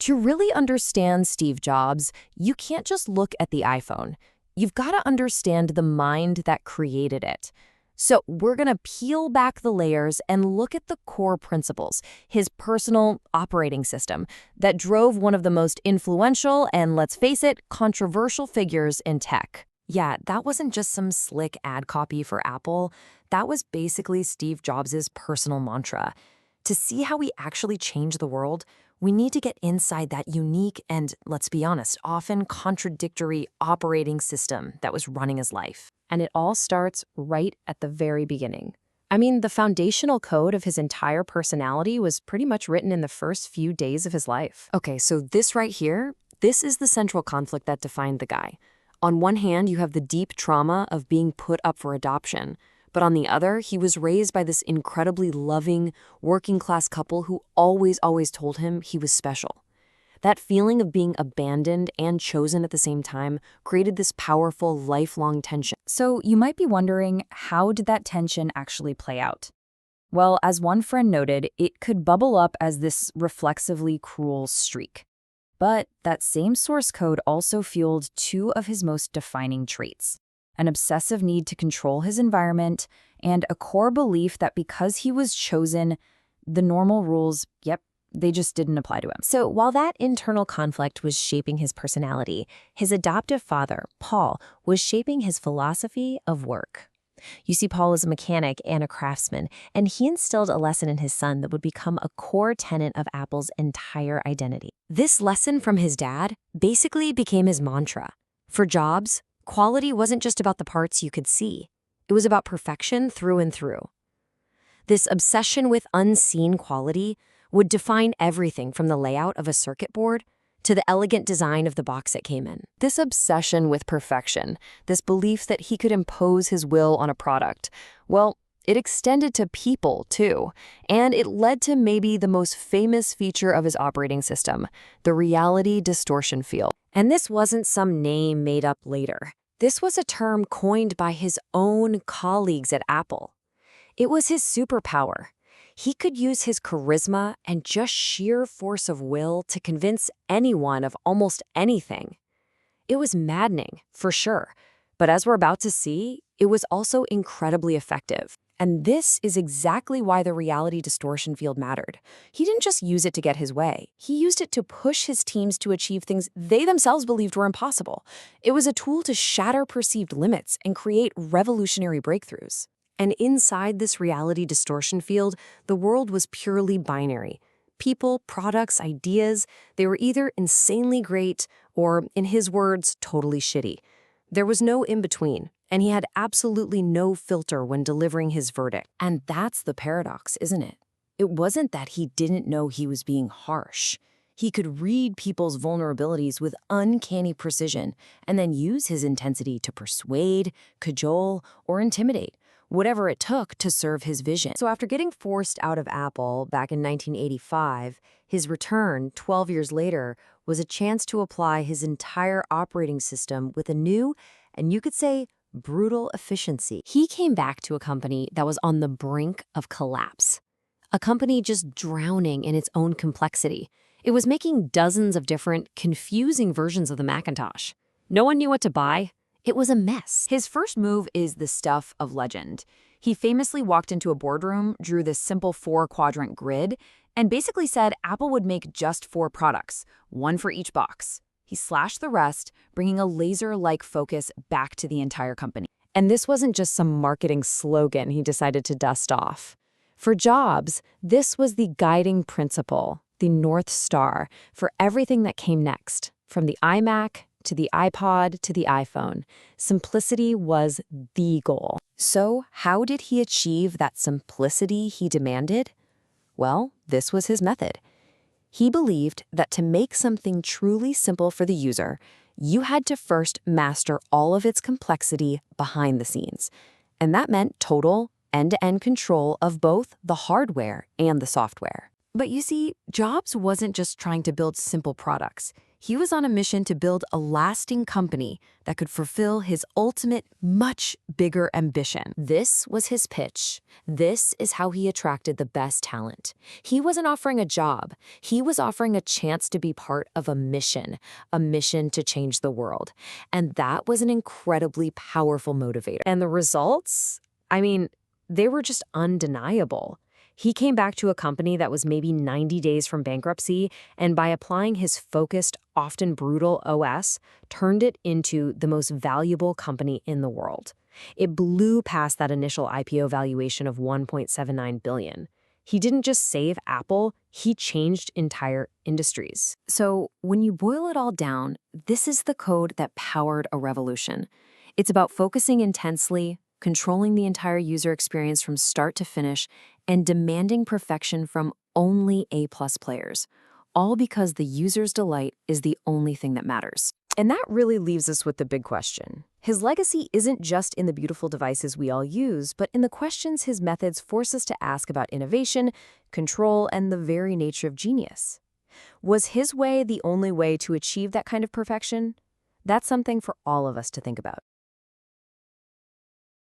To really understand Steve Jobs, you can't just look at the iPhone. You've got to understand the mind that created it. So we're going to peel back the layers and look at the core principles, his personal operating system that drove one of the most influential and, let's face it, controversial figures in tech. Yeah, that wasn't just some slick ad copy for Apple. That was basically Steve Jobs' personal mantra. To see how he actually changed the world, we need to get inside that unique and, let's be honest, often contradictory operating system that was running his life. And it all starts right at the very beginning. I mean, the foundational code of his entire personality was pretty much written in the first few days of his life. Okay, so this right here, this is the central conflict that defined the guy. On one hand, you have the deep trauma of being put up for adoption. But on the other, he was raised by this incredibly loving, working-class couple who always told him he was special. That feeling of being abandoned and chosen at the same time created this powerful, lifelong tension. So you might be wondering, how did that tension actually play out? Well, as one friend noted, it could bubble up as this reflexively cruel streak. But that same source code also fueled two of his most defining traits: an obsessive need to control his environment, and a core belief that because he was chosen, the normal rules, they just didn't apply to him. So while that internal conflict was shaping his personality, his adoptive father, Paul, was shaping his philosophy of work. You see, Paul was a mechanic and a craftsman, and he instilled a lesson in his son that would become a core tenet of Apple's entire identity. This lesson from his dad basically became his mantra. For Jobs, quality wasn't just about the parts you could see. It was about perfection through and through. This obsession with unseen quality would define everything from the layout of a circuit board to the elegant design of the box it came in. This obsession with perfection, this belief that he could impose his will on a product, well, it extended to people too, and it led to maybe the most famous feature of his operating system, the reality distortion field. And this wasn't some name made up later. This was a term coined by his own colleagues at Apple. It was his superpower. He could use his charisma and just sheer force of will to convince anyone of almost anything. It was maddening, for sure, but as we're about to see, it was also incredibly effective. And this is exactly why the reality distortion field mattered. He didn't just use it to get his way. He used it to push his teams to achieve things they themselves believed were impossible. It was a tool to shatter perceived limits and create revolutionary breakthroughs. And inside this reality distortion field, the world was purely binary. People, products, ideas, they were either insanely great or, in his words, totally shitty. There was no in-between, and he had absolutely no filter when delivering his verdict. And that's the paradox, isn't it? It wasn't that he didn't know he was being harsh. He could read people's vulnerabilities with uncanny precision and then use his intensity to persuade, cajole, or intimidate, whatever it took to serve his vision. So after getting forced out of Apple back in 1985, his return 12 years later was a chance to apply his entire operating system with a new, and you could say, brutal efficiency. He came back to a company that was on the brink of collapse. A company just drowning in its own complexity. It was making dozens of different, confusing versions of the Macintosh. No one knew what to buy. It was a mess. His first move is the stuff of legend. He famously walked into a boardroom, drew this simple 4-quadrant grid, and basically said Apple would make just 4 products, one for each box. He slashed the rest, bringing a laser-like focus back to the entire company. And this wasn't just some marketing slogan he decided to dust off. For Jobs, this was the guiding principle, the North Star, for everything that came next, from the iMac to the iPod to the iPhone. Simplicity was the goal. So how did he achieve that simplicity he demanded? Well, this was his method. He believed that to make something truly simple for the user, you had to first master all of its complexity behind the scenes. And that meant total, end-to-end control of both the hardware and the software. But you see, Jobs wasn't just trying to build simple products. He was on a mission to build a lasting company that could fulfill his ultimate, much bigger ambition. This was his pitch. This is how he attracted the best talent. He wasn't offering a job. He was offering a chance to be part of a mission to change the world. And that was an incredibly powerful motivator. And the results? I mean, they were just undeniable. He came back to a company that was maybe 90 days from bankruptcy, and by applying his focused, often brutal OS, turned it into the most valuable company in the world. It blew past that initial IPO valuation of $1.79 billion. He didn't just save Apple, he changed entire industries. So when you boil it all down, this is the code that powered a revolution. It's about focusing intensely, controlling the entire user experience from start to finish, and demanding perfection from only A-plus players, all because the user's delight is the only thing that matters. And that really leaves us with the big question. His legacy isn't just in the beautiful devices we all use, but in the questions his methods force us to ask about innovation, control, and the very nature of genius. Was his way the only way to achieve that kind of perfection? That's something for all of us to think about.